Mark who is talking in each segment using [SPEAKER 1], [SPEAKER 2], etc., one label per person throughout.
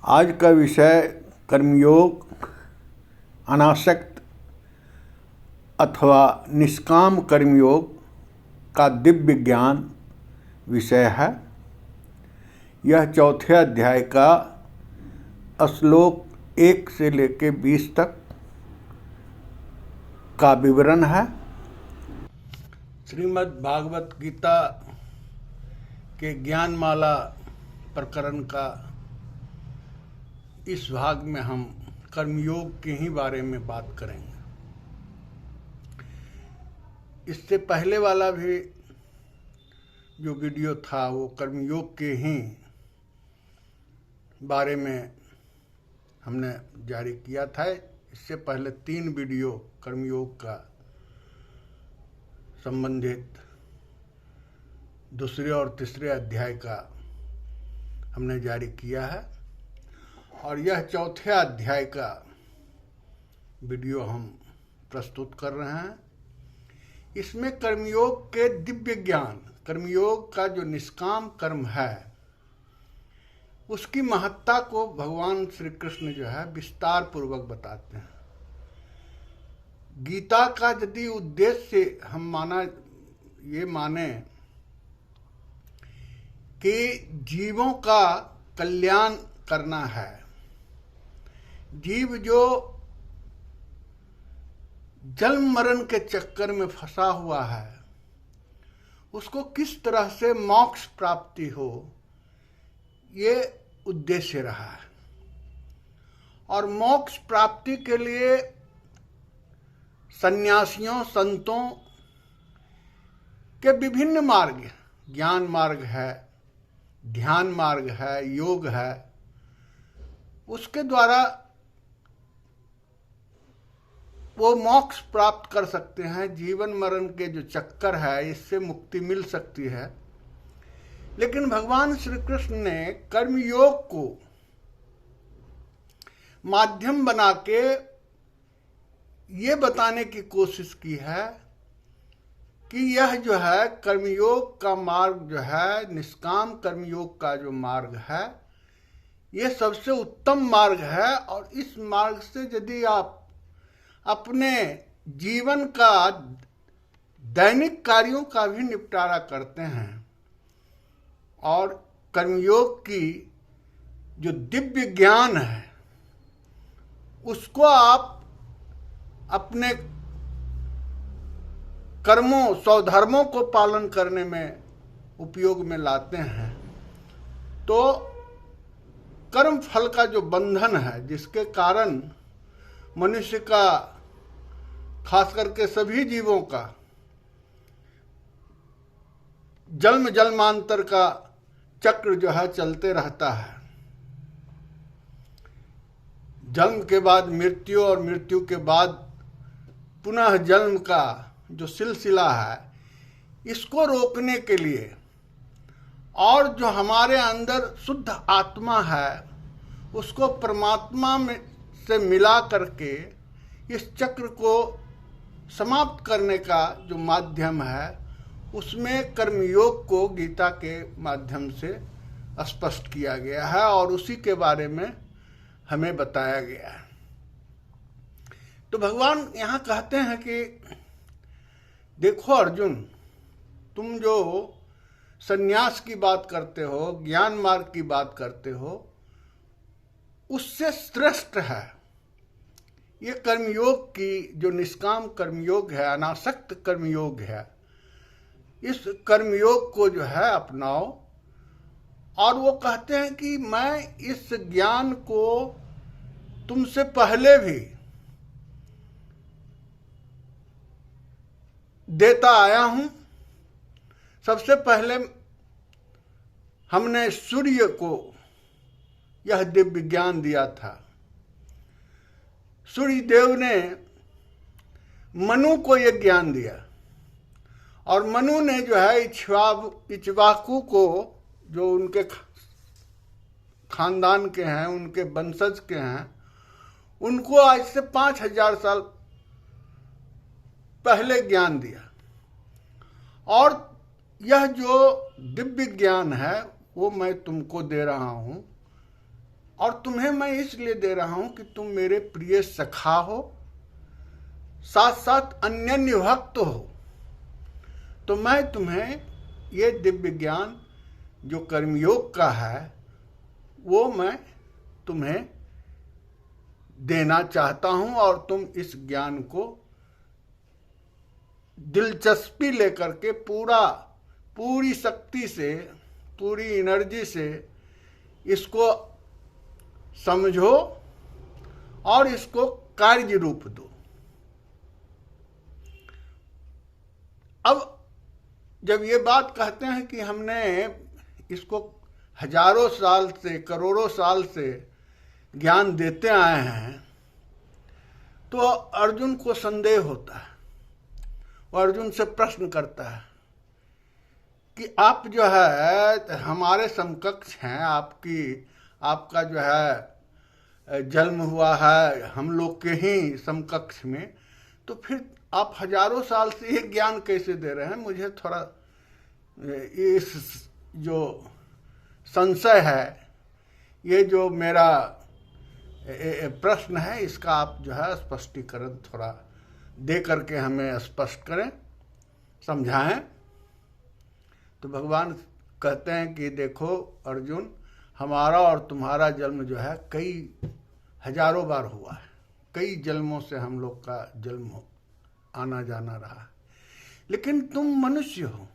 [SPEAKER 1] आज का विषय कर्मयोग, अनासक्त अथवा निष्काम कर्मयोग का दिव्य ज्ञान विषय है। यह चौथे अध्याय का श्लोक 1 से लेकर 20 तक का विवरण है। श्रीमद् भागवत गीता के ज्ञानमाला प्रकरण का इस भाग में हम कर्मयोग के ही बारे में बात करेंगे। इससे पहले वाला भी जो वीडियो था वो कर्मयोग के ही बारे में हमने जारी किया था। इससे पहले 3 वीडियो कर्मयोग का संबंधित दूसरे और तीसरे अध्याय का हमने जारी किया है और यह चौथे अध्याय का वीडियो हम प्रस्तुत कर रहे हैं। इसमें कर्मयोग के दिव्य ज्ञान, कर्मयोग का जो निष्काम कर्म है उसकी महत्ता को भगवान श्री कृष्ण जो है विस्तार पूर्वक बताते हैं। गीता का यदि उद्देश्य हम ये माने कि जीवों का कल्याण करना है, जीव जो जन्म मरण के चक्कर में फंसा हुआ है उसको किस तरह से मोक्ष प्राप्ति हो, ये उद्देश्य रहा है। और मोक्ष प्राप्ति के लिए सन्यासियों, संतों के विभिन्न मार्ग, ज्ञान मार्ग है, ध्यान मार्ग है, योग है, उसके द्वारा वो मोक्ष प्राप्त कर सकते हैं। जीवन मरण के जो चक्कर है इससे मुक्ति मिल सकती है। लेकिन भगवान श्री कृष्ण ने कर्मयोग को माध्यम बना के ये बताने की कोशिश की है कि यह जो है कर्मयोग का मार्ग जो है, निष्काम कर्मयोग का जो मार्ग है, ये सबसे उत्तम मार्ग है। और इस मार्ग से यदि आप अपने जीवन का दैनिक कार्यों का भी निपटारा करते हैं और कर्मयोग की जो दिव्य ज्ञान है उसको आप अपने कर्मों, स्वधर्मों को पालन करने में उपयोग में लाते हैं, तो कर्म फल का जो बंधन है जिसके कारण मनुष्य का, खास करके सभी जीवों का जन्म जन्मांतर का चक्र जो है चलते रहता है। जन्म के बाद मृत्यु और मृत्यु के बाद पुनः जन्म का जो सिलसिला है, इसको रोकने के लिए और जो हमारे अंदर शुद्ध आत्मा है उसको परमात्मा में से मिला करके इस चक्र को समाप्त करने का जो माध्यम है उसमें कर्मयोग को गीता के माध्यम से स्पष्ट किया गया है और उसी के बारे में हमें बताया गया है। तो भगवान यहाँ कहते हैं कि देखो अर्जुन, तुम जो संन्यास की बात करते हो, ज्ञान मार्ग की बात करते हो, उससे श्रेष्ठ है ये कर्मयोग की जो निष्काम कर्मयोग है, अनासक्त कर्मयोग है। इस कर्मयोग को जो है अपनाओ। और वो कहते हैं कि मैं इस ज्ञान को तुमसे पहले भी देता आया हूं। सबसे पहले हमने सूर्य को यह दिव्य ज्ञान दिया था। सूर्य देव ने मनु को यह ज्ञान दिया और मनु ने जो है इक्ष्वाकु को, जो उनके खानदान के हैं, उनके वंशज के हैं, उनको आज से 5000 साल पहले ज्ञान दिया। और यह जो दिव्य ज्ञान है वो मैं तुमको दे रहा हूं और तुम्हें मैं इसलिए दे रहा हूं कि तुम मेरे प्रिय सखा हो, साथ साथ अन्य भक्त हो। तो मैं तुम्हें ये दिव्य ज्ञान जो कर्मयोग का है वो मैं तुम्हें देना चाहता हूं, और तुम इस ज्ञान को दिलचस्पी लेकर के पूरी शक्ति से, पूरी एनर्जी से इसको समझो और इसको कार्य रूप दो। अब जब ये बात कहते हैं कि हमने इसको हजारों साल से, करोड़ों साल से ज्ञान देते आए हैं, तो अर्जुन को संदेह होता है। वो अर्जुन से प्रश्न करता है कि आप जो है हमारे समकक्ष हैं, आपका जो है जन्म हुआ है हम लोग के ही समकक्ष में, तो फिर आप हजारों साल से ये ज्ञान कैसे दे रहे हैं? मुझे थोड़ा इस जो संशय है, ये जो मेरा प्रश्न है, इसका आप जो है स्पष्टीकरण थोड़ा दे करके हमें स्पष्ट करें, समझाएं। तो भगवान कहते हैं कि देखो अर्जुन, हमारा और तुम्हारा जन्म जो है कई हजारों बार हुआ है, कई जन्मों से हम लोग का जन्म आना जाना रहा, लेकिन तुम मनुष्य हो,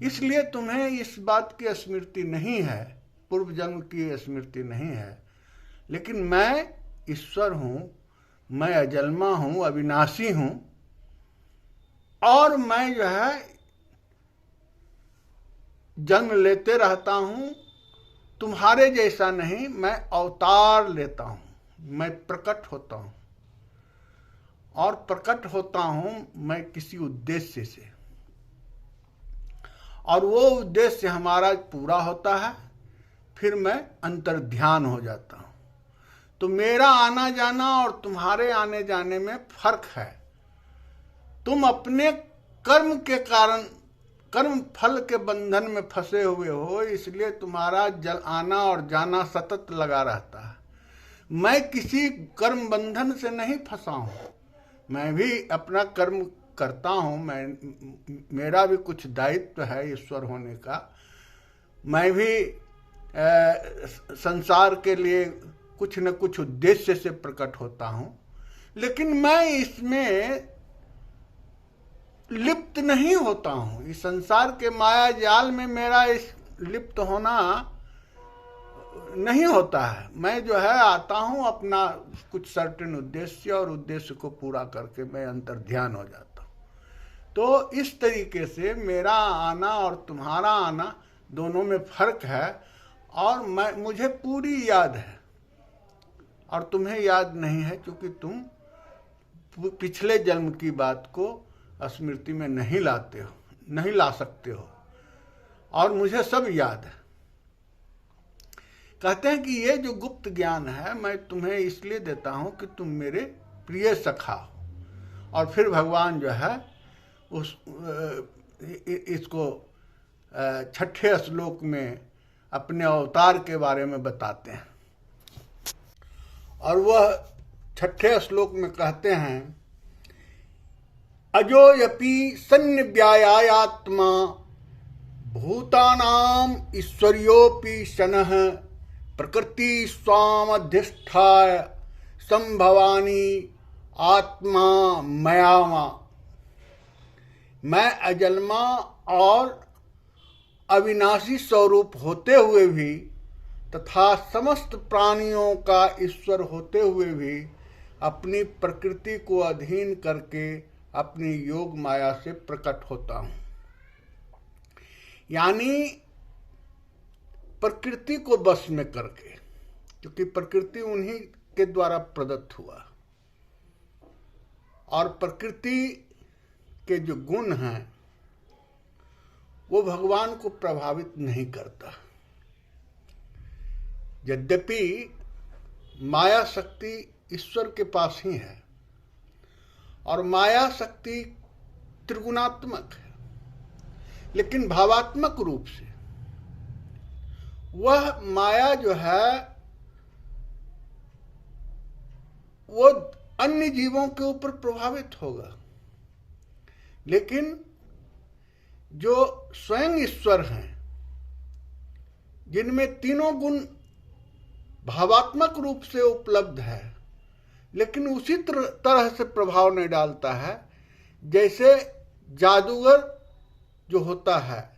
[SPEAKER 1] इसलिए तुम्हें इस बात की स्मृति नहीं है, पूर्व जन्म की स्मृति नहीं है। लेकिन मैं ईश्वर हूं, मैं अजन्मा हूं, अविनाशी हूं, और मैं जो है जन्म लेते रहता हूं, तुम्हारे जैसा नहीं, मैं अवतार लेता हूं, मैं प्रकट होता हूं, और प्रकट होता हूं मैं किसी उद्देश्य से, और वो उद्देश्य हमारा पूरा होता है, फिर मैं अंतर्ध्यान हो जाता हूं। तो मेरा आना जाना और तुम्हारे आने जाने में फर्क है। तुम अपने कर्म के कारण, कर्म फल के बंधन में फंसे हुए हो, इसलिए तुम्हारा आना और जाना सतत लगा रहता है। मैं किसी कर्म बंधन से नहीं फंसा हूं, मैं भी अपना कर्म करता हूं, मेरा भी कुछ दायित्व है ईश्वर होने का। मैं भी संसार के लिए कुछ न कुछ उद्देश्य से प्रकट होता हूं, लेकिन मैं इसमें लिप्त नहीं होता हूं। इस संसार के माया जाल में मेरा इस लिप्त होना नहीं होता है। मैं जो है आता हूं अपना कुछ सर्टेन उद्देश्य, और उद्देश्य को पूरा करके मैं अंतर्ध्यान हो जाता हूं। तो इस तरीके से मेरा आना और तुम्हारा आना दोनों में फर्क है, और मुझे पूरी याद है और तुम्हें याद नहीं है, क्योंकि तुम पिछले जन्म की बात को स्मृति में नहीं लाते हो, नहीं ला सकते हो, और मुझे सब याद है। कहते हैं कि ये जो गुप्त ज्ञान है मैं तुम्हें इसलिए देता हूं कि तुम मेरे प्रिय सखा हो। और फिर भगवान जो है इसको 6ठे श्लोक में अपने अवतार के बारे में बताते हैं, और वह 6ठे श्लोक में कहते हैं, अजोयपि सन्निव्यायात्मा भूतानाम ईश्वर्योपि शनः प्रकृति स्वामधिष्ठाय संभवानी आत्मा मयामा। मैं अजन्मा और अविनाशी स्वरूप होते हुए भी, तथा समस्त प्राणियों का ईश्वर होते हुए भी, अपनी प्रकृति को अधीन करके अपनी योग माया से प्रकट होता हूं। यानी प्रकृति को बस में करके, क्योंकि प्रकृति उन्हीं के द्वारा प्रदत्त हुआ, और प्रकृति के जो गुण हैं वो भगवान को प्रभावित नहीं करता। यद्यपि माया शक्ति ईश्वर के पास ही है, और माया शक्ति त्रिगुणात्मक है, लेकिन भावात्मक रूप से वह माया जो है वो अन्य जीवों के ऊपर प्रभावित होगा, लेकिन जो स्वयं ईश्वर हैं, जिनमें तीनों गुण भावात्मक रूप से उपलब्ध है, लेकिन उसी तरह से प्रभाव नहीं डालता है जैसे जादूगर जो होता है,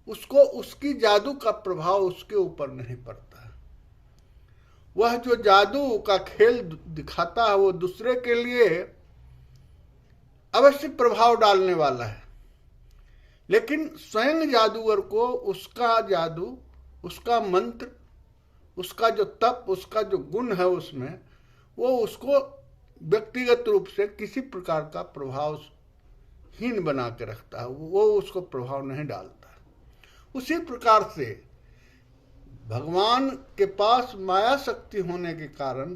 [SPEAKER 1] उसको उसकी जादू का प्रभाव उसके ऊपर नहीं पड़ता है। वह जो जादू का खेल दिखाता है वो दूसरे के लिए अवश्य प्रभाव डालने वाला है, लेकिन स्वयं जादूगर को उसका जादू, उसका मंत्र, उसका जो तप, उसका जो गुण है उसमें, वो उसको व्यक्तिगत रूप से किसी प्रकार का प्रभावहीन बना के रखता है, वो उसको प्रभाव नहीं डालता है। उसी प्रकार से भगवान के पास माया शक्ति होने के कारण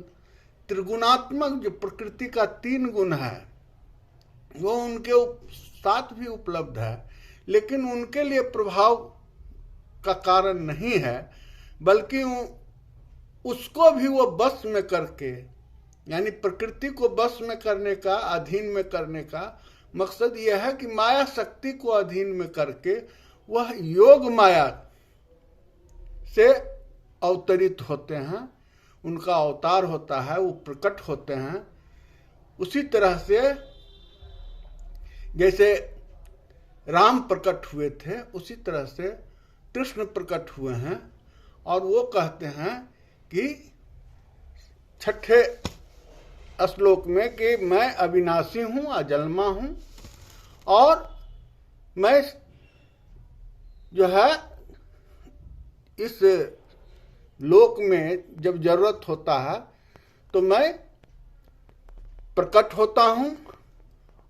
[SPEAKER 1] त्रिगुणात्मक जो प्रकृति का 3 गुण है वो उनके साथ भी उपलब्ध है, लेकिन उनके लिए प्रभाव का कारण नहीं है, बल्कि उसको भी वो बस में करके, यानी प्रकृति को बस में करने का, अधीन में करने का मकसद यह है कि माया शक्ति को अधीन में करके वह योग माया से अवतरित होते हैं, उनका अवतार होता है, वो प्रकट होते हैं। उसी तरह से जैसे राम प्रकट हुए थे, उसी तरह से कृष्ण प्रकट हुए हैं, और वो कहते हैं कि 6ठे श्लोक में कि मैं अविनाशी हूँ, अजन्मा हूँ, और मैं जो है इस लोक में जब जरूरत होता है तो मैं प्रकट होता हूँ,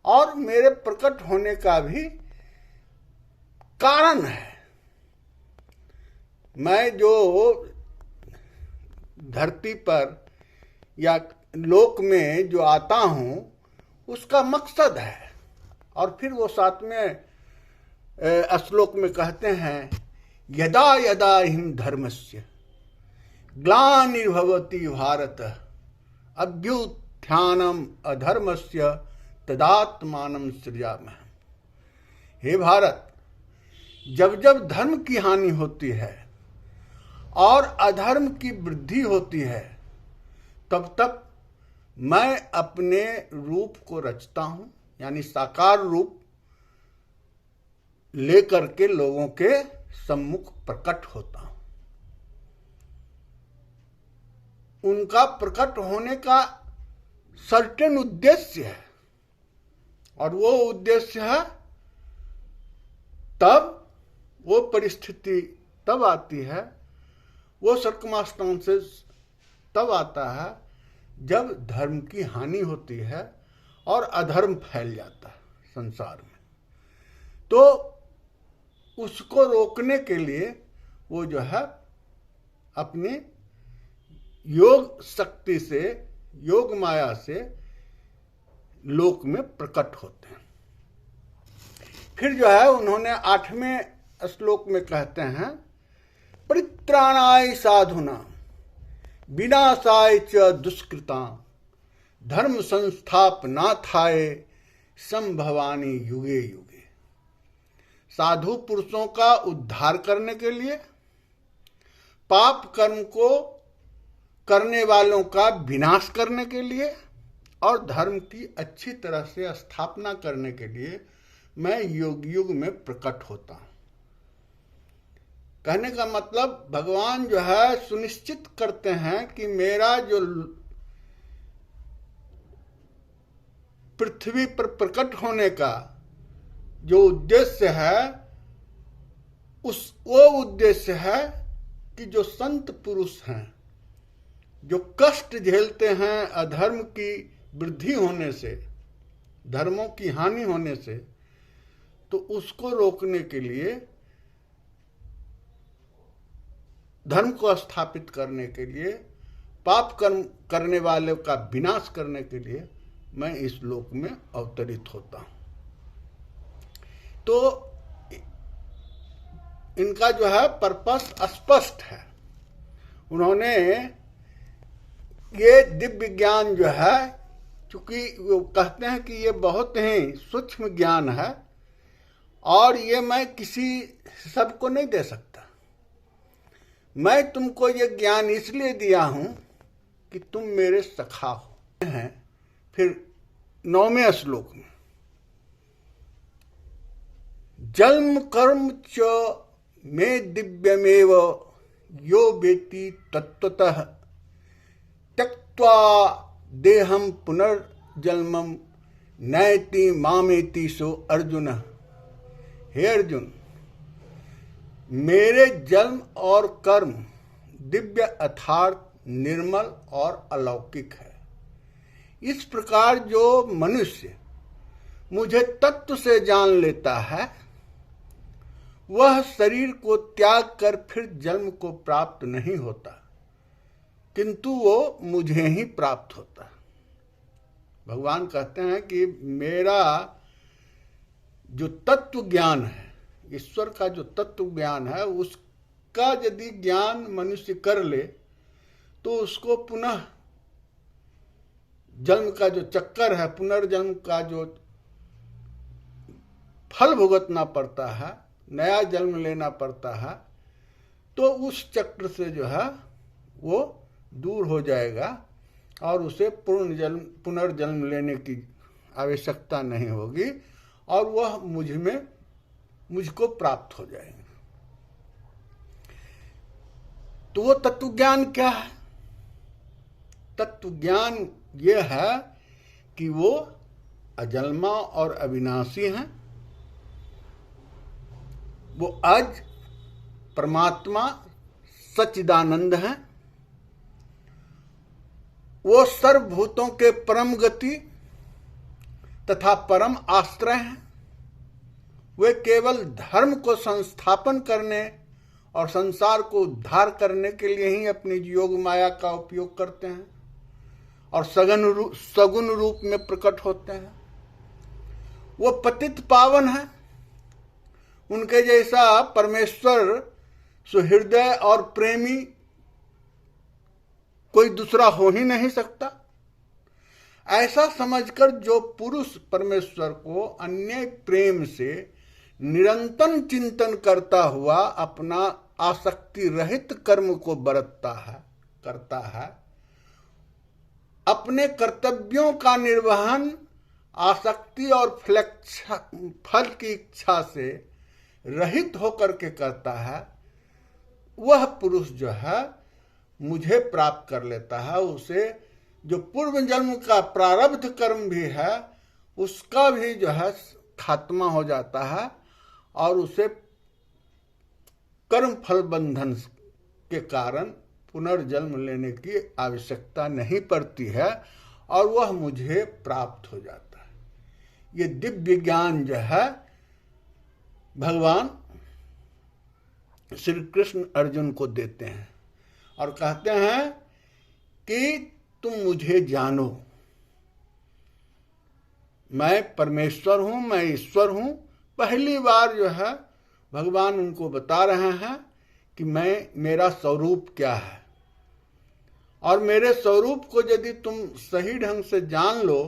[SPEAKER 1] और मेरे प्रकट होने का भी कारण है। मैं जो धरती पर या लोक में जो आता हूँ उसका मकसद है। और फिर वो 7वें श्लोक में कहते हैं, यदा यदा हिम धर्मस्य ग्लानिर्भवति भारत अभ्युत्थानम अधर्मस्य तदात्मानं सृजाम्यहम्। हे भारत, जब जब धर्म की हानि होती है और अधर्म की वृद्धि होती है, तब तब मैं अपने रूप को रचता हूं, यानी साकार रूप लेकर के लोगों के सम्मुख प्रकट होता हूं। उनका प्रकट होने का सर्टेन उद्देश्य है, और वो उद्देश्य है तब वो परिस्थिति तब आती है, वो सर्कमस्टांसेस तब आता है जब धर्म की हानि होती है और अधर्म फैल जाता है संसार में। तो उसको रोकने के लिए वो जो है अपनी योग शक्ति से, योग माया से लोक में प्रकट होते हैं। फिर जो है उन्होंने 8वें श्लोक में कहते हैं, परित्राणाय साधुना विनाशाय च दुष्कृता धर्म संस्थापनार्थाय संभवानी युगे युगे। साधु पुरुषों का उद्धार करने के लिए, पाप कर्म को करने वालों का विनाश करने के लिए, और धर्म की अच्छी तरह से स्थापना करने के लिए मैं युग युग में प्रकट होता हूं। कहने का मतलब भगवान जो है सुनिश्चित करते हैं कि मेरा जो पृथ्वी पर प्रकट होने का जो उद्देश्य है, वो उद्देश्य है कि जो संत पुरुष हैं, जो कष्ट झेलते हैं अधर्म की वृद्धि होने से, धर्मों की हानि होने से, तो उसको रोकने के लिए, धर्म को स्थापित करने के लिए, पाप कर्म करने वाले का विनाश करने के लिए मैं इस लोक में अवतरित होता हूं। तो इनका जो है पर्पस स्पष्ट है। उन्होंने ये दिव्य ज्ञान जो है, चूंकि वो कहते हैं कि ये बहुत ही सूक्ष्म ज्ञान है और ये मैं किसी सबको नहीं दे सकता, मैं तुमको ये ज्ञान इसलिए दिया हूं कि तुम मेरे सखा हो। हैं फिर 9वें श्लोक में, जन्म कर्म च में दिव्यमेव यो वेति तत्वतः त्यक्त्वा देहम पुनर्जन्मम नयति मामेति सो अर्जुन। हे अर्जुन, मेरे जन्म और कर्म दिव्य अर्थात निर्मल और अलौकिक है। इस प्रकार जो मनुष्य मुझे तत्व से जान लेता है वह शरीर को त्याग कर फिर जन्म को प्राप्त नहीं होता, किंतु वो मुझे ही प्राप्त होता है। भगवान कहते हैं कि मेरा जो तत्व ज्ञान है, ईश्वर का जो तत्व ज्ञान है, उसका यदि ज्ञान मनुष्य कर ले तो उसको पुनः जन्म का जो चक्कर है, पुनर्जन्म का जो फल भुगतना पड़ता है, नया जन्म लेना पड़ता है, तो उस चक्र से जो है वो दूर हो जाएगा और उसे पुनर्जन्म लेने की आवश्यकता नहीं होगी और वह मुझको प्राप्त हो जाएगा। तो वो तत्व ज्ञान क्या है? तत्व ज्ञान ये है कि वो अजन्मा और अविनाशी हैं। वो अज परमात्मा सच्चिदानंद हैं। वो सर्वभूतों के परम गति तथा परम आश्रय हैं। वे केवल धर्म को संस्थापन करने और संसार को उद्धार करने के लिए ही अपनी योग माया का उपयोग करते हैं और सगुण रूप में प्रकट होते हैं। वो पतित पावन है। उनके जैसा परमेश्वर सुहृदय और प्रेमी कोई दूसरा हो ही नहीं सकता। ऐसा समझकर जो पुरुष परमेश्वर को अन्य प्रेम से निरंतर चिंतन करता हुआ अपना आसक्ति रहित कर्म को करता है, अपने कर्तव्यों का निर्वहन आसक्ति और फल की इच्छा से रहित होकर के करता है, वह पुरुष जो है मुझे प्राप्त कर लेता है। उसे जो पूर्व जन्म का प्रारब्ध कर्म भी है उसका भी जो है खात्मा हो जाता है और उसे कर्म फल बंधन के कारण पुनर्जन्म लेने की आवश्यकता नहीं पड़ती है और वह मुझे प्राप्त हो जाता है। ये दिव्य ज्ञान जो है भगवान श्री कृष्ण अर्जुन को देते हैं और कहते हैं कि तुम मुझे जानो, मैं परमेश्वर हूं, मैं ईश्वर हूं। पहली बार जो है भगवान उनको बता रहे हैं कि मेरा स्वरूप क्या है और मेरे स्वरूप को यदि तुम सही ढंग से जान लो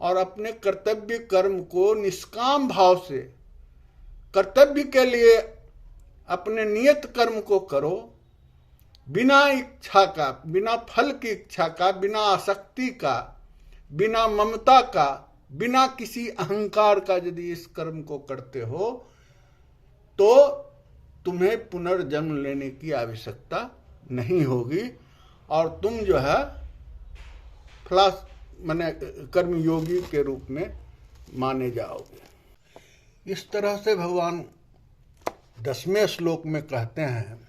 [SPEAKER 1] और अपने कर्तव्य कर्म को निष्काम भाव से कर्तव्य के लिए अपने नियत कर्म को करो, बिना इच्छा का, बिना फल की इच्छा का, बिना आसक्ति का, बिना ममता का, बिना किसी अहंकार का यदि इस कर्म को करते हो तो तुम्हें पुनर्जन्म लेने की आवश्यकता नहीं होगी और तुम जो है कर्मयोगी के रूप में माने जाओगे। इस तरह से भगवान 10वें श्लोक में कहते हैं,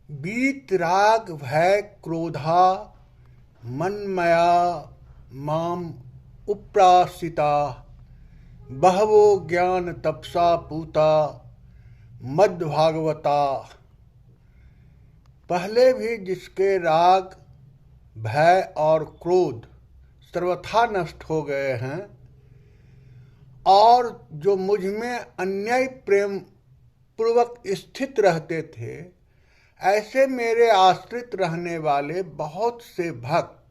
[SPEAKER 1] बीत राग भय क्रोधा मनमया माम उप्रासिता बहवो ज्ञान तपसा पूता मद भागवता। पहले भी जिसके राग भय और क्रोध सर्वथा नष्ट हो गए हैं और जो मुझ में अन्याय प्रेम पूर्वक स्थित रहते थे, ऐसे मेरे आश्रित रहने वाले बहुत से भक्त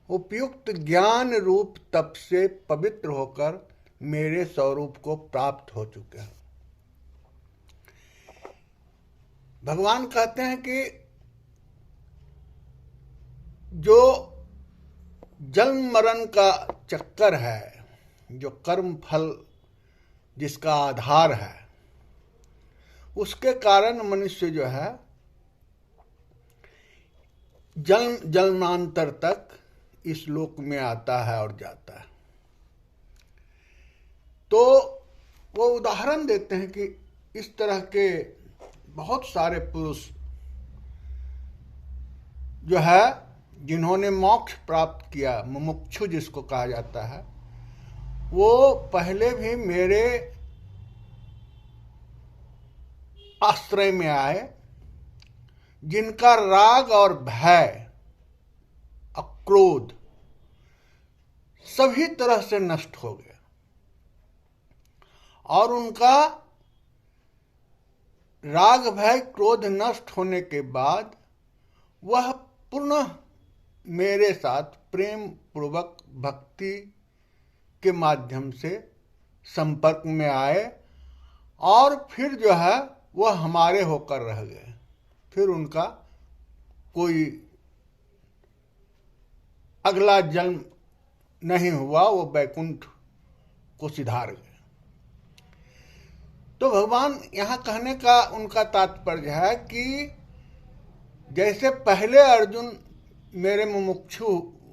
[SPEAKER 1] उपयुक्त ज्ञान रूप तप से पवित्र होकर मेरे स्वरूप को प्राप्त हो चुके हैं। भगवान कहते हैं कि जो जन्म मरण का चक्कर है, जो कर्म फल जिसका आधार है, उसके कारण मनुष्य जो है जन्म जन्मांतर तक इस लोक में आता है और जाता है। तो वो उदाहरण देते हैं कि इस तरह के बहुत सारे पुरुष जो है जिन्होंने मोक्ष प्राप्त किया, मुमुक्षु जिसको कहा जाता है, वो पहले भी मेरे आश्रय में आए, जिनका राग और भय, अक्रोध सभी तरह से नष्ट हो गया और उनका राग भय क्रोध नष्ट होने के बाद वह पुनः मेरे साथ प्रेम पूर्वक भक्ति के माध्यम से संपर्क में आए और फिर जो है वह हमारे होकर रह गए। फिर उनका कोई अगला जन्म नहीं हुआ, वो वैकुंठ को सिधार गए। तो भगवान यहाँ कहने का उनका तात्पर्य है कि जैसे पहले अर्जुन मेरे मुमुक्षु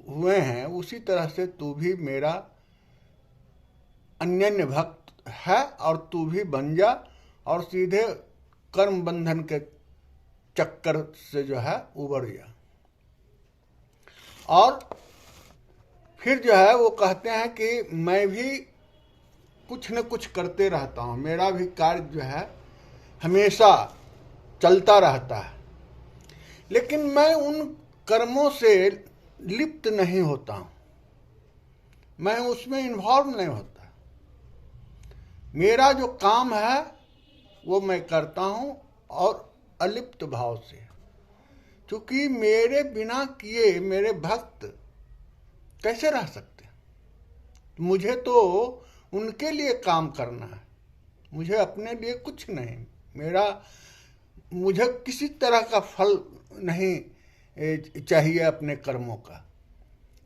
[SPEAKER 1] हुए हैं, उसी तरह से तू भी मेरा अनन्य भक्त है और तू भी बन जा और सीधे कर्म बंधन के चक्कर से जो है उबर जा। और फिर जो है वो कहते हैं कि मैं भी कुछ न कुछ करते रहता हूँ, मेरा भी कार्य जो है हमेशा चलता रहता है, लेकिन मैं उन कर्मों से लिप्त नहीं होता हूँ, मैं उसमें इन्वॉल्व नहीं होता। मेरा जो काम है वो मैं करता हूँ और अलिप्त भाव से, क्योंकि मेरे बिना किए मेरे भक्त कैसे रह सकते? मुझे तो उनके लिए काम करना है, मुझे अपने लिए कुछ नहीं, मुझे किसी तरह का फल नहीं चाहिए अपने कर्मों का,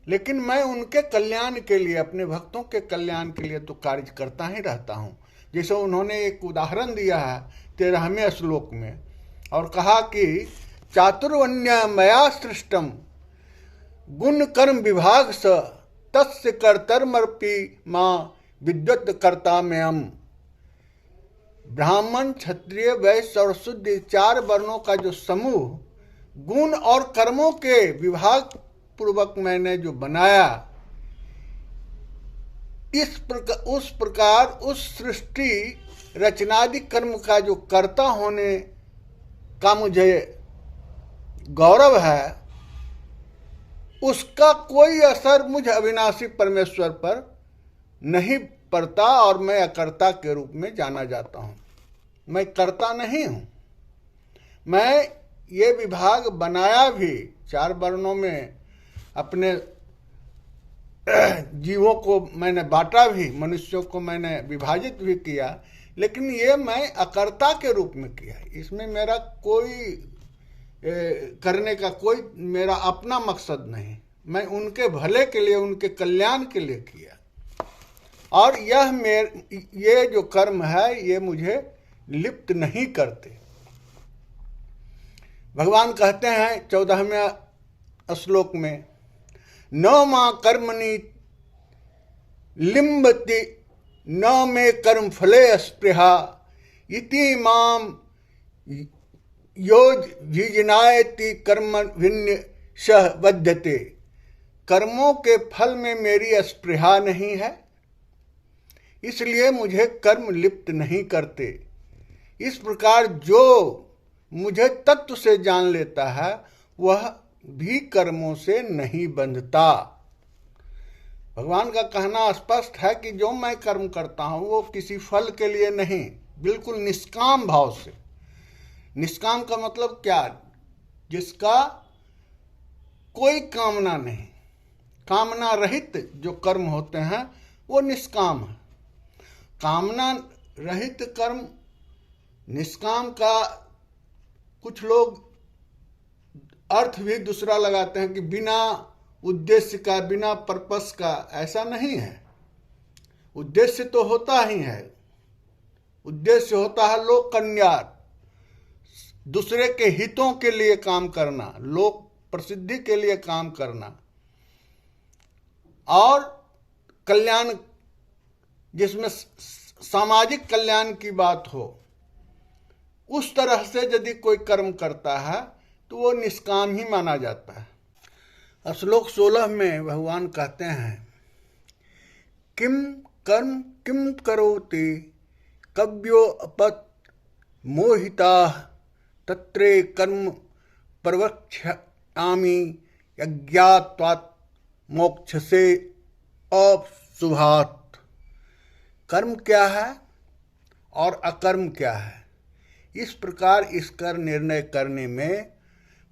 [SPEAKER 1] लेकिन मैं उनके कल्याण के लिए, अपने भक्तों के कल्याण के लिए तो कार्य करता ही रहता हूँ। जैसे उन्होंने एक उदाहरण दिया है 13वें श्लोक में और कहा कि चातुर्वण्य मया सृष्टम गुण कर्म विभाग स तस्य कर्तर्मर्पी माँ विद्वत कर्ता में हम। ब्राह्मण, क्षत्रिय, वैश्य और शूद्र 4 वर्णों का जो समूह गुण और कर्मों के विभाग पूर्वक मैंने जो बनाया, उस प्रकार उस सृष्टि रचनादि कर्म का जो कर्ता होने का मुझे गौरव है, उसका कोई असर मुझ अविनाशी परमेश्वर पर नहीं पड़ता और मैं अकर्ता के रूप में जाना जाता हूँ। मैं कर्ता नहीं हूँ। मैं ये विभाग बनाया भी, 4 वर्णों में अपने जीवों को मैंने बांटा भी, मनुष्यों को मैंने विभाजित भी किया, लेकिन ये मैं अकर्ता के रूप में किया। इसमें मेरा कोई करने का कोई मेरा अपना मकसद नहीं, मैं उनके भले के लिए, उनके कल्याण के लिए किया। और ये जो कर्म है ये मुझे लिप्त नहीं करते। भगवान कहते हैं 14वें श्लोक में, न मां कर्मणि लिम्बति न मे कर्म फले स्पृहा इति माम योजिनायति कर्म भिन्न सह बध्यते। कर्मों के फल में मेरी स्पृहा नहीं है, इसलिए मुझे कर्म लिप्त नहीं करते। इस प्रकार जो मुझे तत्व से जान लेता है वह भी कर्मों से नहीं बंधता। भगवान का कहना स्पष्ट है कि जो मैं कर्म करता हूँ वो किसी फल के लिए नहीं, बिल्कुल निष्काम भाव से। निष्काम का मतलब क्या? जिसका कोई कामना नहीं, कामना रहित जो कर्म होते हैं वो निष्काम है। कामना रहित कर्म, निष्काम का कुछ लोग अर्थ भी दूसरा लगाते हैं कि बिना उद्देश्य का, बिना पर्पस का। ऐसा नहीं है। उद्देश्य तो होता ही है। उद्देश्य होता है लोक कल्याण, दूसरे के हितों के लिए काम करना, लोक प्रसिद्धि के लिए काम करना, और कल्याण जिसमें सामाजिक कल्याण की बात हो, उस तरह से यदि कोई कर्म करता है तो वो निष्काम ही माना जाता है। श्लोक 16 में भगवान कहते हैं, किम कर्म किम करोति कव्यो अपत मोहिता तत्रे कर्म प्रवक्ष्यामि यज्ञात्वात् मोक्षसे अशुभात्। कर्म क्या है और अकर्म क्या है, इस प्रकार इसका निर्णय करने में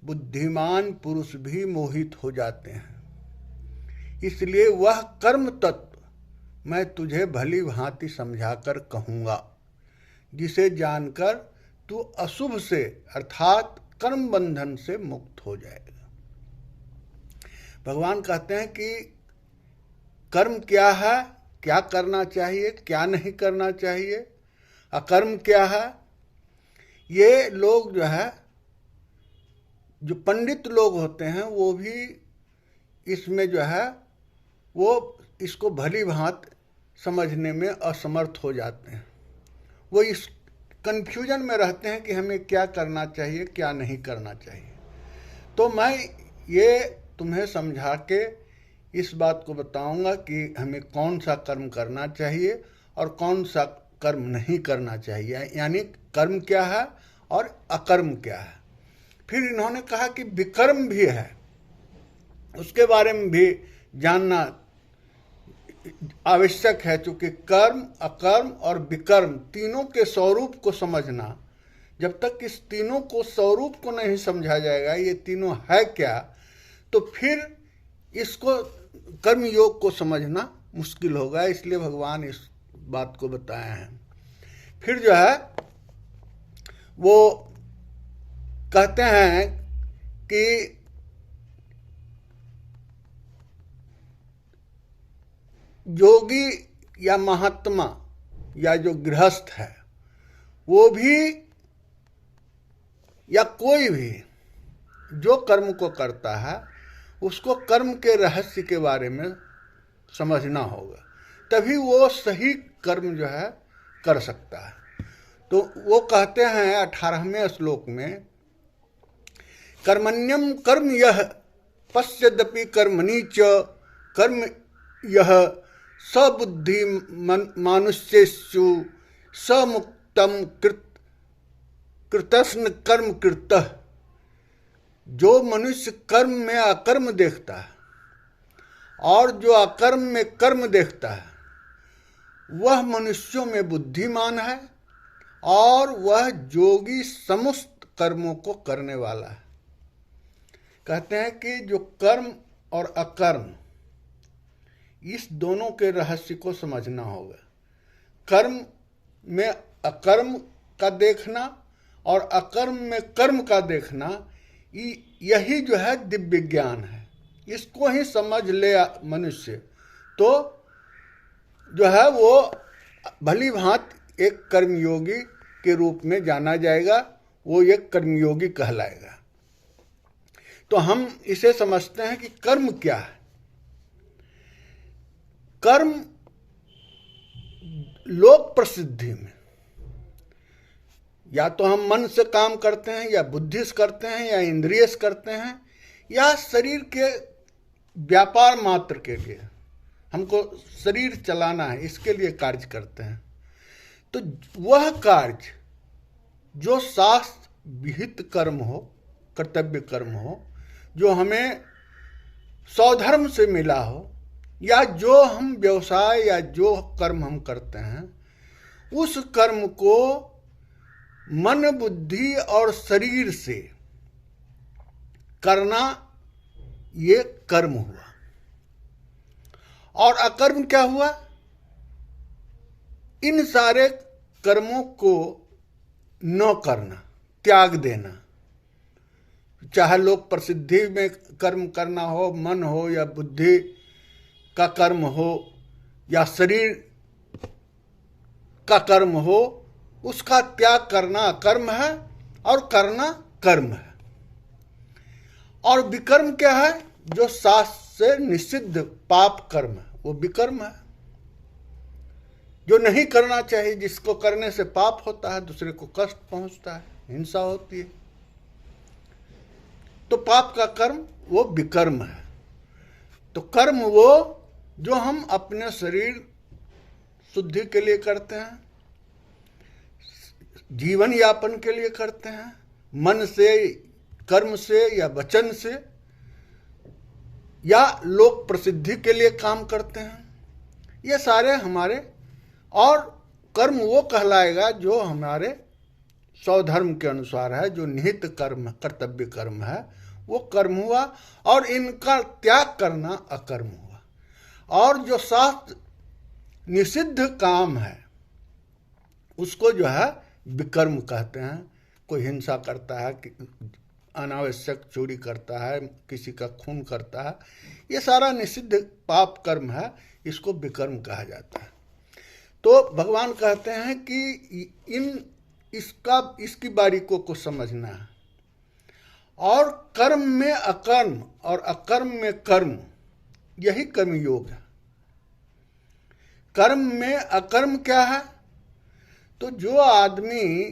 [SPEAKER 1] बुद्धिमान पुरुष भी मोहित हो जाते हैं। इसलिए वह कर्म तत्व मैं तुझे भली भांति समझाकर कहूँगा, जिसे जानकर तू अशुभ से अर्थात कर्म बंधन से मुक्त हो जाएगा। भगवान कहते हैं कि कर्म क्या है, क्या करना चाहिए, क्या नहीं करना चाहिए, अकर्म क्या है। ये लोग जो है, जो पंडित लोग होते हैं, वो भी इसमें जो है वो इसको भली भांति समझने में असमर्थ हो जाते हैं। वो इस कन्फ्यूजन में रहते हैं कि हमें क्या करना चाहिए, क्या नहीं करना चाहिए। तो मैं ये तुम्हें समझा के इस बात को बताऊंगा कि हमें कौन सा कर्म करना चाहिए और कौन सा कर्म नहीं करना चाहिए, यानी कर्म क्या है और अकर्म क्या है। फिर इन्होंने कहा कि विकर्म भी है, उसके बारे में भी जानना आवश्यक है, क्योंकि कर्म, अकर्म और विकर्म तीनों के स्वरूप को समझना, जब तक इस तीनों को स्वरूप को नहीं समझा जाएगा, ये तीनों है क्या, तो फिर इसको कर्म योग को समझना मुश्किल होगा। इसलिए भगवान इस बात को बताए हैं। फिर जो है वो कहते हैं कि योगी या महात्मा या जो गृहस्थ है, वो भी या कोई भी जो कर्म को करता है, उसको कर्म के रहस्य के बारे में समझना होगा, तभी वो सही कर्म जो है कर सकता है। तो वो कहते हैं 18वें श्लोक में, कर्मण्यम कर्म यह पश्यदपि कर्मणि च कर्म यह सबुद्धि मानुष्येषु समुक्तम कृतस्न कर्म कृतः। जो मनुष्य कर्म में अकर्म देखता है और जो अकर्म में कर्म देखता है, वह मनुष्यों में बुद्धिमान है और वह योगी समस्त कर्मों को करने वाला है। कहते हैं कि जो कर्म और अकर्म, इस दोनों के रहस्य को समझना होगा। कर्म में अकर्म का देखना और अकर्म में कर्म का देखना, यही जो है दिव्य ज्ञान है। इसको ही समझ ले मनुष्य, तो जो है वो भली भांति एक कर्मयोगी के रूप में जाना जाएगा, वो एक कर्मयोगी कहलाएगा। तो हम इसे समझते हैं कि कर्म क्या है। कर्म लोक प्रसिद्धि में या तो हम मन से काम करते हैं, या बुद्धि से करते हैं, या इंद्रिय से करते हैं, या शरीर के व्यापार मात्र के लिए, हमको शरीर चलाना है, इसके लिए कार्य करते हैं। तो वह कार्य जो शास्त्र विहित कर्म हो, कर्तव्य कर्म हो, जो हमें स्वधर्म से मिला हो, या जो हम व्यवसाय या जो कर्म हम करते हैं, उस कर्म को मन, बुद्धि और शरीर से करना ये कर्म हुआ। और अकर्म क्या हुआ? इन सारे कर्मों को न करना, त्याग देना। चाहे लोग प्रसिद्धि में कर्म करना हो, मन हो या बुद्धि का कर्म हो या शरीर का कर्म हो, उसका त्याग करना कर्म है और करना कर्म है। और विकर्म क्या है? जो शास्त्र से निषिद्ध पाप कर्म है, वो विकर्म है। जो नहीं करना चाहिए, जिसको करने से पाप होता है, दूसरे को कष्ट पहुंचता है, हिंसा होती है, तो पाप का कर्म वो विकर्म है। तो कर्म वो जो हम अपने शरीर शुद्धि के लिए करते हैं, जीवन यापन के लिए करते हैं, मन से, कर्म से या वचन से, या लोक प्रसिद्धि के लिए काम करते हैं, ये सारे हमारे। और कर्म वो कहलाएगा जो हमारे स्वधर्म के अनुसार है, जो निहित कर्म, कर्तव्य कर्म है, वो कर्म हुआ। और इनका त्याग करना अकर्म हुआ। और जो शास्त्र निषिद्ध काम है, उसको जो है विकर्म कहते हैं। कोई हिंसा करता है, अनावश्यक चोरी करता है, किसी का खून करता है, ये सारा निषिद्ध पाप कर्म है, इसको विकर्म कहा जाता है। तो भगवान कहते हैं कि इसकी बारीकों को समझना है। और कर्म में अकर्म और अकर्म में कर्म, यही कर्म योग है। कर्म में अकर्म क्या है? तो जो आदमी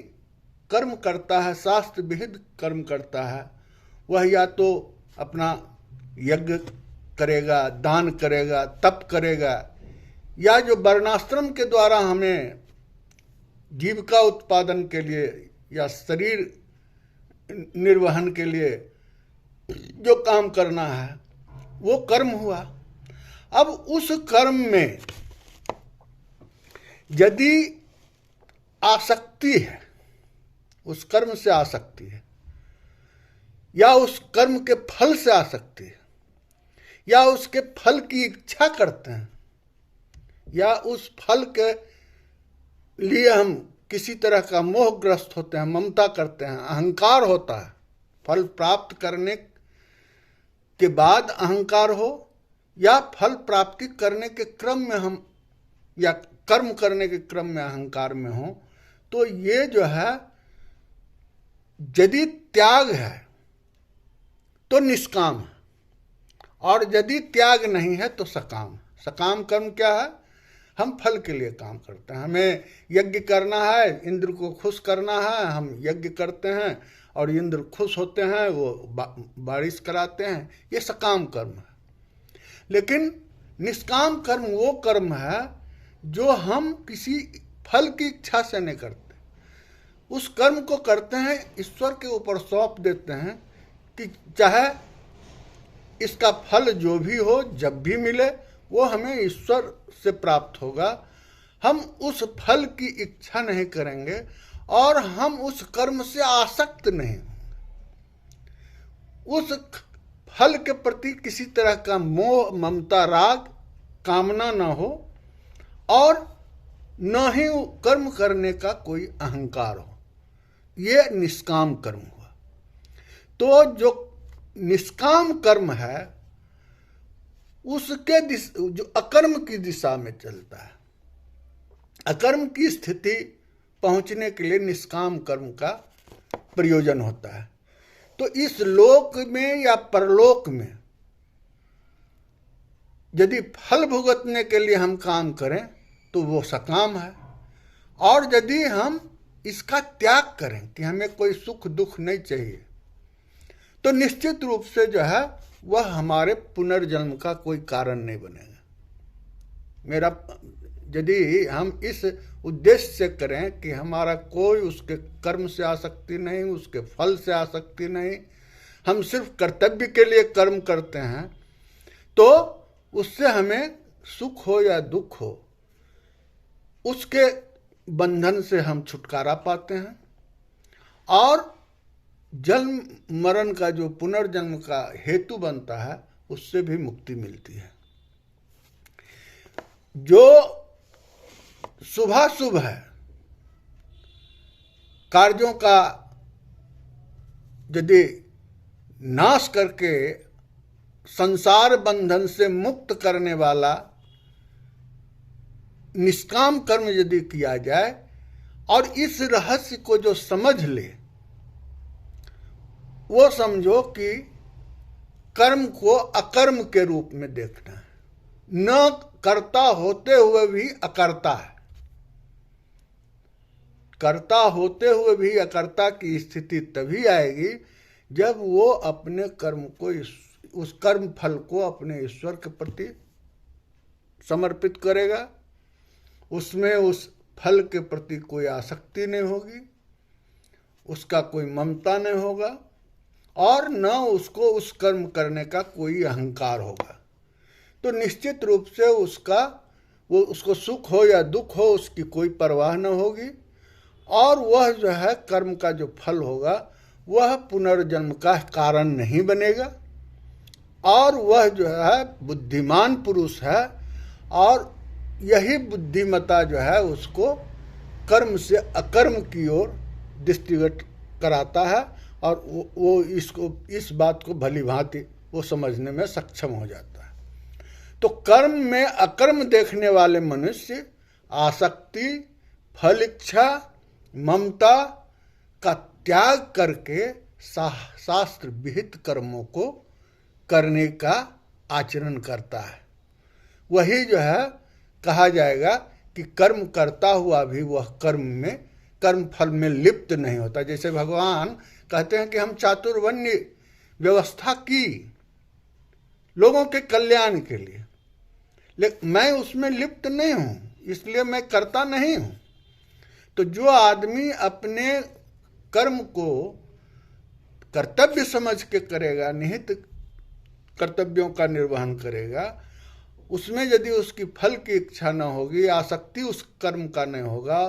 [SPEAKER 1] कर्म करता है, शास्त्र विहित कर्म करता है, वह या तो अपना यज्ञ करेगा, दान करेगा, तप करेगा, या जो वर्णाश्रम के द्वारा हमें जीविका उत्पादन के लिए या शरीर निर्वहन के लिए जो काम करना है, वो कर्म हुआ। अब उस कर्म में यदि आसक्ति है, उस कर्म से आसक्ति है, या उस कर्म के फल से आसक्ति है, या उसके फल की इच्छा करते हैं, या उस फल के लिए हम किसी तरह का मोहग्रस्त होते हैं, ममता करते हैं, अहंकार होता है, फल प्राप्त करने के बाद अहंकार हो, या फल प्राप्ति करने के क्रम में हम, या कर्म करने के क्रम में अहंकार में हो, तो ये जो है यदि त्याग है तो निष्काम है, और यदि त्याग नहीं है तो सकाम। सकाम कर्म क्या है? हम फल के लिए काम करते हैं। हमें यज्ञ करना है, इंद्र को खुश करना है, हम यज्ञ करते हैं और इंद्र खुश होते हैं, वो बारिश कराते हैं, ये सकाम कर्म है। लेकिन निष्काम कर्म वो कर्म है जो हम किसी फल की इच्छा से नहीं करते। उस कर्म को करते हैं, ईश्वर के ऊपर सौंप देते हैं कि चाहे इसका फल जो भी हो, जब भी मिले, वो हमें ईश्वर से प्राप्त होगा। हम उस फल की इच्छा नहीं करेंगे और हम उस कर्म से आसक्त नहीं, उस फल के प्रति किसी तरह का मोह, ममता, राग, कामना न हो, और न ही कर्म करने का कोई अहंकार हो। ये निष्काम कर्म हुआ। तो जो निष्काम कर्म है उसके जो अकर्म की दिशा में चलता है, अकर्म की स्थिति पहुंचने के लिए निष्काम कर्म का प्रयोजन होता है। तो इस लोक में या परलोक में यदि फल भुगतने के लिए हम काम करें तो वो सकाम है, और यदि हम इसका त्याग करें कि हमें कोई सुख दुख नहीं चाहिए, तो निश्चित रूप से जो है वह हमारे पुनर्जन्म का कोई कारण नहीं बनेगा। मेरा यदि हम इस उद्देश्य से करें कि हमारा कोई उसके कर्म से आसक्ति नहीं, उसके फल से आसक्ति नहीं, हम सिर्फ कर्तव्य के लिए कर्म करते हैं, तो उससे हमें सुख हो या दुख हो, उसके बंधन से हम छुटकारा पाते हैं और जन्म मरण का जो पुनर्जन्म का हेतु बनता है उससे भी मुक्ति मिलती है। जो शुभाशुभ है कार्यों का यदि नाश करके संसार बंधन से मुक्त करने वाला निष्काम कर्म यदि किया जाए और इस रहस्य को जो समझ ले वो समझो कि कर्म को अकर्म के रूप में देखना है, न कर्ता होते हुए भी अकर्ता है। कर्ता होते हुए भी अकर्ता की स्थिति तभी आएगी जब वो अपने कर्म को उस कर्म फल को अपने ईश्वर के प्रति समर्पित करेगा, उसमें उस फल के प्रति कोई आसक्ति नहीं होगी, उसका कोई ममता नहीं होगा और न उसको उस कर्म करने का कोई अहंकार होगा। तो निश्चित रूप से उसको सुख हो या दुख हो उसकी कोई परवाह न होगी और वह जो है कर्म का जो फल होगा वह पुनर्जन्म का कारण नहीं बनेगा और वह जो है बुद्धिमान पुरुष है और यही बुद्धिमता जो है उसको कर्म से अकर्म की ओर दृष्टिगत कराता है और वो इस बात को भली भांति वो समझने में सक्षम हो जाता है। तो कर्म में अकर्म देखने वाले मनुष्य आसक्ति, फल इच्छा, ममता का त्याग करके शास्त्र विहित कर्मों को करने का आचरण करता है। वही जो है कहा जाएगा कि कर्म करता हुआ भी वह कर्म फल में लिप्त नहीं होता। जैसे भगवान कहते हैं कि हम चातुर्वर्ण्य व्यवस्था की लोगों के कल्याण के लिए, लेकिन मैं उसमें लिप्त नहीं हूं, इसलिए मैं करता नहीं हूं। तो जो आदमी अपने कर्म को कर्तव्य समझ के करेगा, निहित कर्तव्यों का निर्वहन करेगा, उसमें यदि उसकी फल की इच्छा न होगी, आसक्ति उस कर्म का नहीं होगा,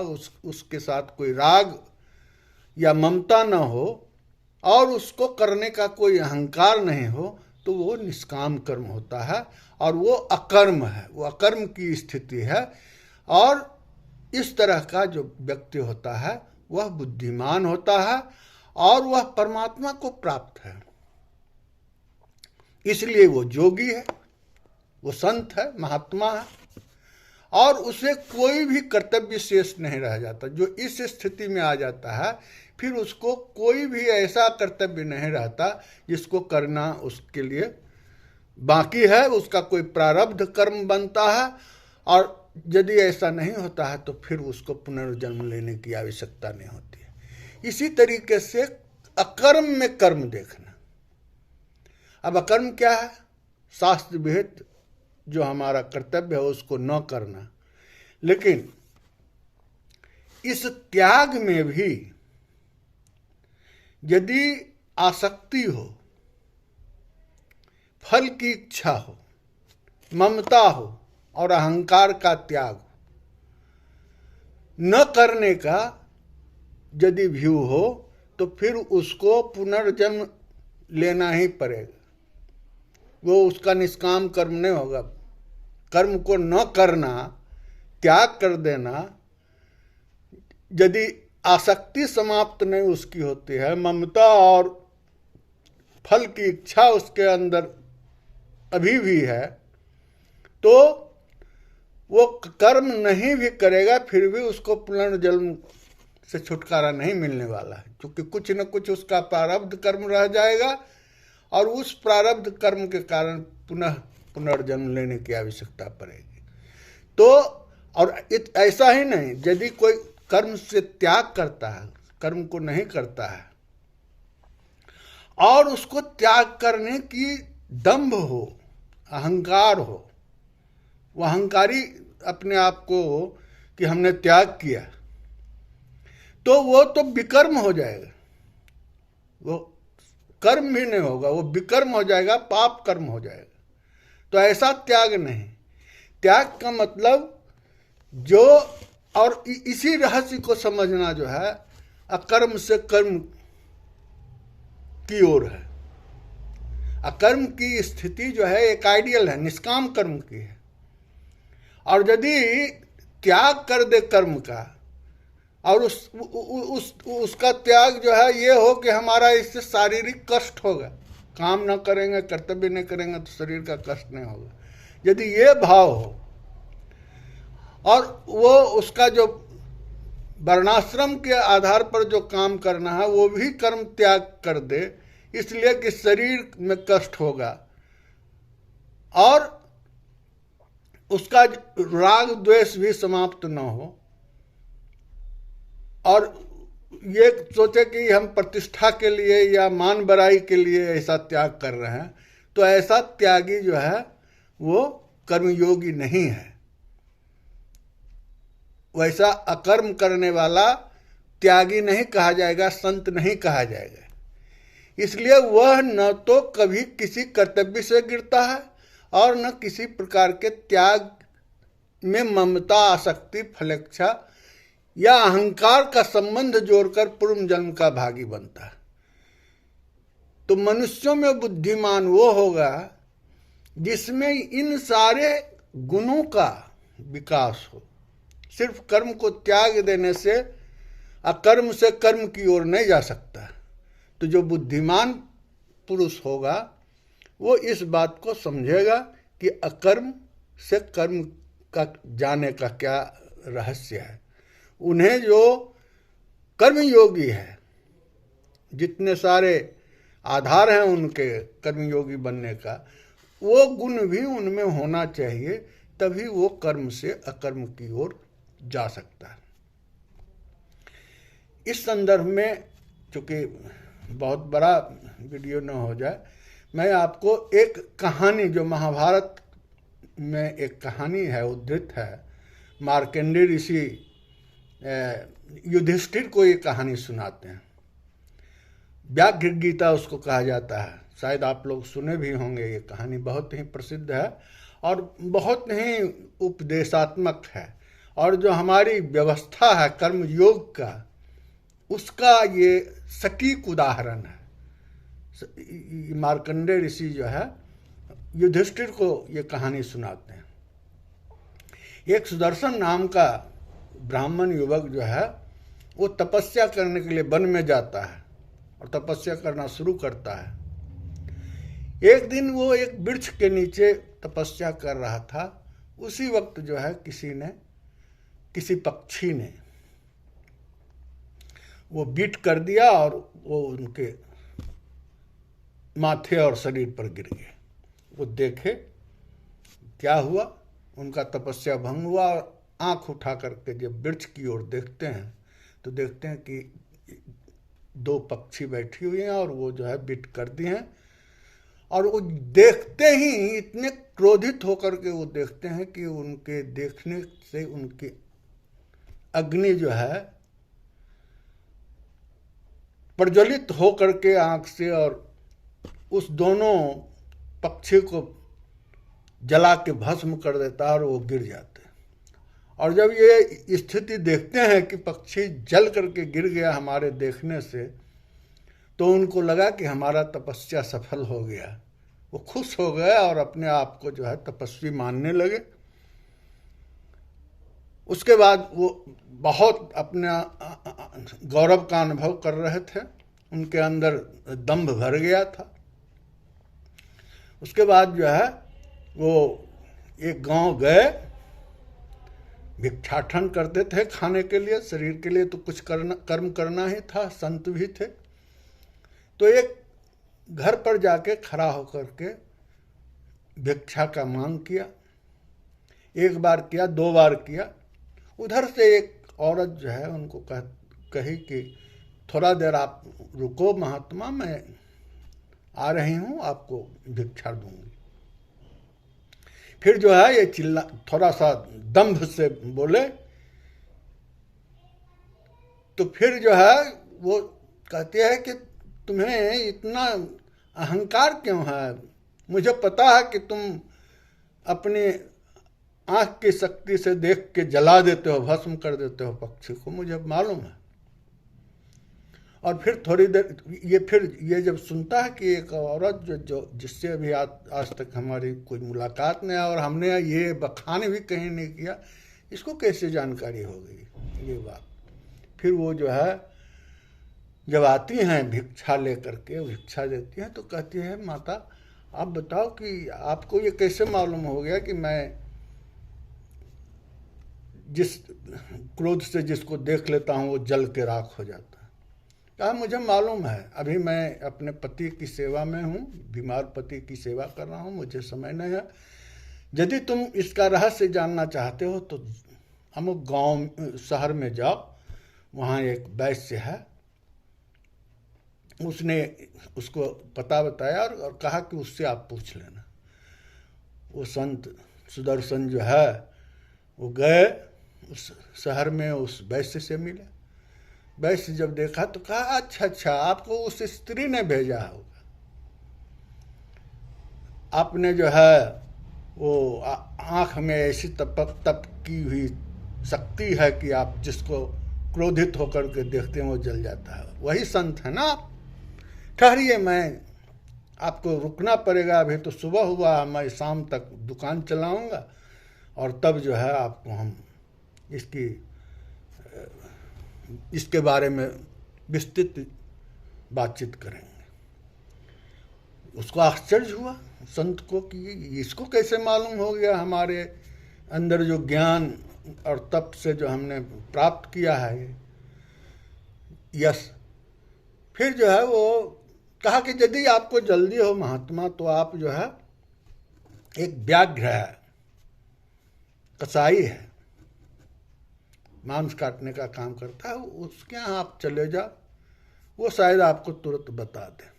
[SPEAKER 1] उसके साथ कोई राग या ममता न हो और उसको करने का कोई अहंकार नहीं हो, तो वो निष्काम कर्म होता है और वो अकर्म है, वो अकर्म की स्थिति है। और इस तरह का जो व्यक्ति होता है वह बुद्धिमान होता है और वह परमात्मा को प्राप्त है। इसलिए वो योगी है, वो संत है, महात्मा है और उसे कोई भी कर्तव्य शेष नहीं रह जाता। जो इस स्थिति में आ जाता है फिर उसको कोई भी ऐसा कर्तव्य नहीं रहता जिसको करना उसके लिए बाकी है, उसका कोई प्रारब्ध कर्म बनता है और यदि ऐसा नहीं होता है तो फिर उसको पुनर्जन्म लेने की आवश्यकता नहीं होती है। इसी तरीके से अकर्म में कर्म देखना। अब अकर्म क्या है? शास्त्र विहित जो हमारा कर्तव्य है उसको न करना। लेकिन इस त्याग में भी यदि आसक्ति हो, फल की इच्छा हो, ममता हो और अहंकार का त्याग हो, न करने का यदि व्यू हो तो फिर उसको पुनर्जन्म लेना ही पड़ेगा। वो उसका निष्काम कर्म नहीं होगा। कर्म को न करना, त्याग कर देना, यदि आसक्ति समाप्त नहीं उसकी होती है, ममता और फल की इच्छा उसके अंदर अभी भी है, तो वो कर्म नहीं भी करेगा फिर भी उसको पुनर्जन्म से छुटकारा नहीं मिलने वाला है, क्योंकि कुछ न कुछ उसका प्रारब्ध कर्म रह जाएगा और उस प्रारब्ध कर्म के कारण पुनर्जन्म लेने की आवश्यकता पड़ेगी। तो और ऐसा ही नहीं, यदि कोई कर्म से त्याग करता है, कर्म को नहीं करता है और उसको त्याग करने की दंभ हो, अहंकार हो, वो अहंकारी अपने आप को कि हमने त्याग किया, तो वो तो विकर्म हो जाएगा। वो कर्म भी नहीं होगा, वो विकर्म हो जाएगा, पाप कर्म हो जाएगा। तो ऐसा त्याग नहीं। त्याग का मतलब जो और इसी रहस्य को समझना जो है अकर्म से कर्म की ओर है। अकर्म की स्थिति जो है एक आइडियल है, निष्काम कर्म की है। और यदि त्याग कर दे कर्म का, और उसका त्याग जो है ये हो कि हमारा इससे शारीरिक कष्ट होगा, काम न करेंगे, कर्तव्य नहीं करेंगे तो शरीर का कष्ट नहीं होगा, यदि ये भाव हो, और वो उसका जो वर्णाश्रम के आधार पर जो काम करना है वो भी कर्म त्याग कर दे, इसलिए कि शरीर में कष्ट होगा, और उसका राग द्वेष भी समाप्त न हो, और ये सोचे कि हम प्रतिष्ठा के लिए या मान बड़ाई के लिए ऐसा त्याग कर रहे हैं, तो ऐसा त्यागी जो है वो कर्मयोगी नहीं है। वैसा अकर्म करने वाला त्यागी नहीं कहा जाएगा, संत नहीं कहा जाएगा। इसलिए वह न तो कभी किसी कर्तव्य से गिरता है और न किसी प्रकार के त्याग में ममता, आसक्ति, फलेच्छा या अहंकार का संबंध जोड़कर पूर्व जन्म का भागी बनता है। तो मनुष्यों में बुद्धिमान वो होगा जिसमें इन सारे गुणों का विकास हो। सिर्फ कर्म को त्याग देने से अकर्म से कर्म की ओर नहीं जा सकता। तो जो बुद्धिमान पुरुष होगा वो इस बात को समझेगा कि अकर्म से कर्म का जाने का क्या रहस्य है। उन्हें जो कर्मयोगी है, जितने सारे आधार हैं उनके कर्मयोगी बनने का, वो गुण भी उनमें होना चाहिए, तभी वो कर्म से अकर्म की ओर जा सकता है। इस संदर्भ में, चूँकि बहुत बड़ा वीडियो न हो जाए, मैं आपको एक कहानी, जो महाभारत में एक कहानी है, उद्धृत है, मार्कंडेय ऋषि युधिष्ठिर को ये कहानी सुनाते हैं। व्याघ्र गीता उसको कहा जाता है, शायद आप लोग सुने भी होंगे। ये कहानी बहुत ही प्रसिद्ध है और बहुत ही उपदेशात्मक है, और जो हमारी व्यवस्था है कर्म योग का, उसका ये सटीक उदाहरण है। मार्कंडेय ऋषि जो है युधिष्ठिर को ये कहानी सुनाते हैं। एक सुदर्शन नाम का ब्राह्मण युवक जो है वो तपस्या करने के लिए वन में जाता है और तपस्या करना शुरू करता है। एक दिन वो एक वृक्ष के नीचे तपस्या कर रहा था। उसी वक्त जो है किसी पक्षी ने वो बीट कर दिया और वो उनके माथे और शरीर पर गिर गए। वो देखे क्या हुआ, उनका तपस्या भंग हुआ, और आंख उठा करके जब वृक्ष की ओर देखते हैं तो देखते हैं कि दो पक्षी बैठी हुई हैं और वो जो है बीट कर दी हैं। और वो देखते ही इतने क्रोधित होकर के वो देखते हैं कि उनके देखने से उनकी अग्नि जो है प्रज्वलित होकर के आंख से और उस दोनों पक्षी को जला के भस्म कर देता है और वो गिर जाते हैं। और जब ये स्थिति देखते हैं कि पक्षी जल करके गिर गया हमारे देखने से, तो उनको लगा कि हमारा तपस्या सफल हो गया। वो खुश हो गए और अपने आप को जो है तपस्वी मानने लगे। उसके बाद वो बहुत अपना गौरव का अनुभव कर रहे थे, उनके अंदर दंभ भर गया था। उसके बाद जो है वो एक गांव गए, भिक्षाटन करते थे खाने के लिए, शरीर के लिए तो कुछ कर्म करना ही था, संत भी थे। तो एक घर पर जाके खड़ा होकर के भिक्षा का मांग किया। एक बार किया, दो बार किया। उधर से एक औरत जो है उनको कही कि थोड़ा देर आप रुको महात्मा, मैं आ रही हूँ, आपको भिक्षा दूंगी। फिर जो है ये थोड़ा सा दंभ से बोले, तो फिर जो है वो कहते हैं कि तुम्हें इतना अहंकार क्यों है? मुझे पता है कि तुम अपने आंख की शक्ति से देख के जला देते हो, भस्म कर देते हो पक्षी को, मुझे मालूम है। और फिर थोड़ी देर ये जब सुनता है कि एक औरत जो जिससे अभी आज तक हमारी कोई मुलाकात नहीं है और हमने ये बखान भी कहीं नहीं किया, इसको कैसे जानकारी हो गई ये बात। फिर वो जो है जब आती हैं भिक्षा लेकर के, भिक्षा देती हैं तो कहती है, माता आप बताओ कि आपको ये कैसे मालूम हो गया कि मैं जिस क्रोध से जिसको देख लेता हूँ वो जल के राख हो जाता है। कहा मुझे मालूम है, अभी मैं अपने पति की सेवा में हूँ, बीमार पति की सेवा कर रहा हूँ, मुझे समय नहीं है। यदि तुम इसका रहस्य जानना चाहते हो तो अमुक गांव शहर में जाओ, वहाँ एक वैश्य है, उसने उसको पता बताया और कहा कि उससे आप पूछ लेना। वो संत सुदर्शन जो है वो गए उस शहर में, उस वैश्य से मिले। वैश्य जब देखा तो कहा, अच्छा आपको उस स्त्री ने भेजा होगा, आपने जो है वो आँख में ऐसी तप की हुई शक्ति है कि आप जिसको क्रोधित होकर के देखते हैं वो जल जाता है, वही संत है ना आप। ठहरिए, मैं आपको रुकना पड़ेगा, अभी तो सुबह हुआ, मैं शाम तक दुकान चलाऊंगा और तब जो है आपको हम इसके बारे में विस्तृत बातचीत करेंगे। उसको आश्चर्य हुआ संत को कि इसको कैसे मालूम हो गया हमारे अंदर जो ज्ञान और तप से जो हमने प्राप्त किया है ये। यस, फिर जो है वो कहा कि यदि आपको जल्दी हो महात्मा तो आप जो है एक व्याघ्र है, कसाई है, मांस काटने का काम करता है, उसके यहाँ आप चले जाओ, वो शायद आपको तुरंत बता दे।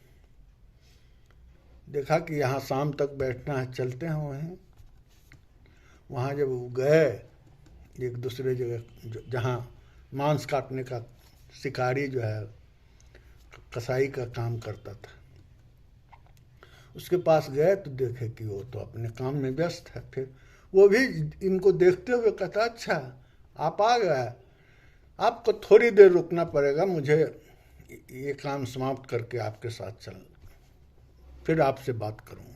[SPEAKER 1] देखा कि यहाँ शाम तक बैठना है, चलते हैं वहाँ जब वो गए एक दूसरे जगह जहाँ मांस काटने का शिकारी जो है कसाई का काम करता था, उसके पास गए तो देखे कि वो तो अपने काम में व्यस्त है। फिर वो भी इनको देखते हुए कहता, अच्छा आप आ गए, आपको थोड़ी देर रुकना पड़ेगा, मुझे ये काम समाप्त करके आपके साथ चल, फिर आपसे बात करूँगा।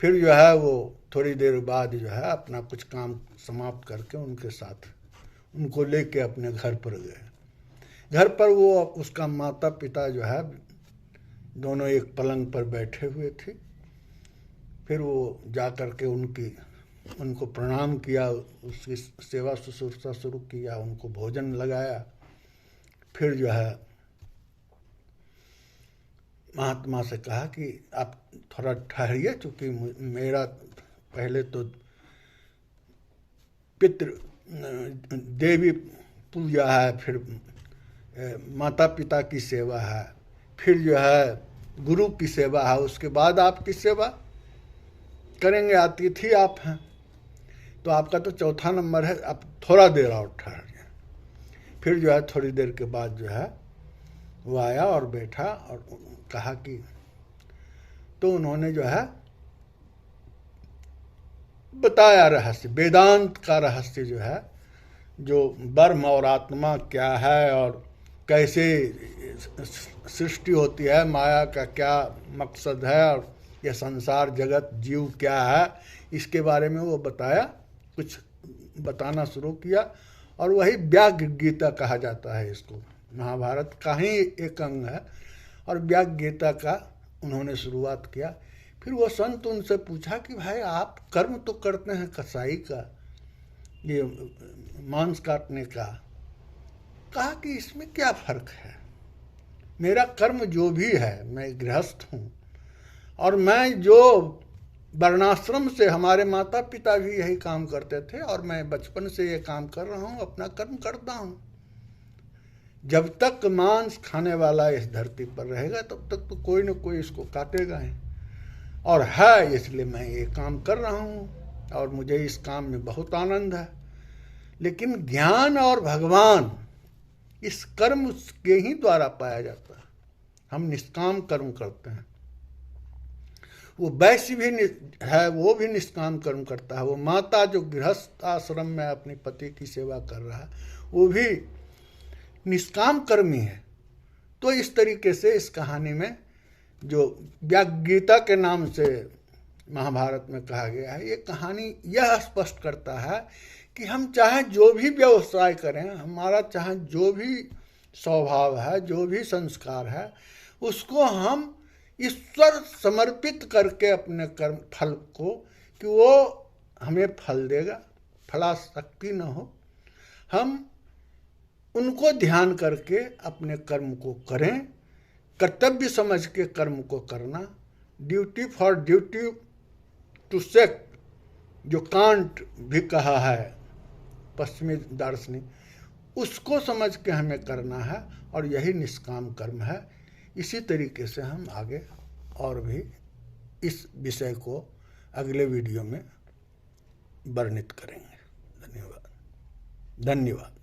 [SPEAKER 1] फिर जो है वो थोड़ी देर बाद जो है अपना कुछ काम समाप्त करके उनके साथ उनको लेके अपने घर पर गए। घर पर वो उसका माता पिता जो है दोनों एक पलंग पर बैठे हुए थे। फिर वो जा कर के उनको प्रणाम किया, उसकी सेवा शुश्रूषा शुरू किया, उनको भोजन लगाया। फिर जो है महात्मा से कहा कि आप थोड़ा ठहरिए, चूँकि मेरा पहले तो पितृ देवी पूजा है, फिर माता पिता की सेवा है, फिर जो है गुरु की सेवा है, उसके बाद आपकी सेवा करेंगे, अतिथि आप हैं, तो आपका तो चौथा नंबर है, आप थोड़ा देर और ठहरिए। फिर जो है थोड़ी देर के बाद जो है वो आया और बैठा और कहा कि, तो उन्होंने जो है बताया रहस्य, वेदांत का रहस्य जो है, जो ब्रह्म और आत्मा क्या है और कैसे सृष्टि होती है, माया का क्या मकसद है और यह संसार जगत जीव क्या है, इसके बारे में वो बताया, कुछ बताना शुरू किया। और वही व्याघ्र गीता कहा जाता है, इसको महाभारत का ही एक अंग है, और व्याघ्र गीता का उन्होंने शुरुआत किया। फिर वो संत उनसे पूछा कि भाई आप कर्म तो करते हैं कसाई का, ये मांस काटने का, कहा कि इसमें क्या फर्क है, मेरा कर्म जो भी है, मैं गृहस्थ हूँ और मैं जो वर्णाश्रम से, हमारे माता पिता भी यही काम करते थे और मैं बचपन से ये काम कर रहा हूँ, अपना कर्म करता हूँ। जब तक मांस खाने वाला इस धरती पर रहेगा तब तक तो कोई न कोई इसको काटेगा ही, और है इसलिए मैं ये काम कर रहा हूँ और मुझे इस काम में बहुत आनंद है। लेकिन ज्ञान और भगवान इस कर्म के ही द्वारा पाया जाता है। हम निष्काम कर्म करते हैं, वो वैश्य भी है, वो भी निष्काम कर्म करता है। वो माता जो गृहस्थ आश्रम में अपने पति की सेवा कर रहा है वो भी निष्काम कर्मी है। तो इस तरीके से इस कहानी में जो गीता के नाम से महाभारत में कहा गया है, ये कहानी यह स्पष्ट करता है कि हम चाहे जो भी व्यवसाय करें, हमारा चाहे जो भी स्वभाव है, जो भी संस्कार है, उसको हम ईश्वर समर्पित करके अपने कर्म फल को, कि वो हमें फल देगा, फलाशक्ति न हो, हम उनको ध्यान करके अपने कर्म को करें। कर्तव्य समझ के कर्म को करना, ड्यूटी फॉर ड्यूटी टू सेक जो कांट भी कहा है पश्चिमी दार्शनिक, उसको समझ के हमें करना है, और यही निष्काम कर्म है। इसी तरीके से हम आगे और भी इस विषय को अगले वीडियो में वर्णित करेंगे। धन्यवाद।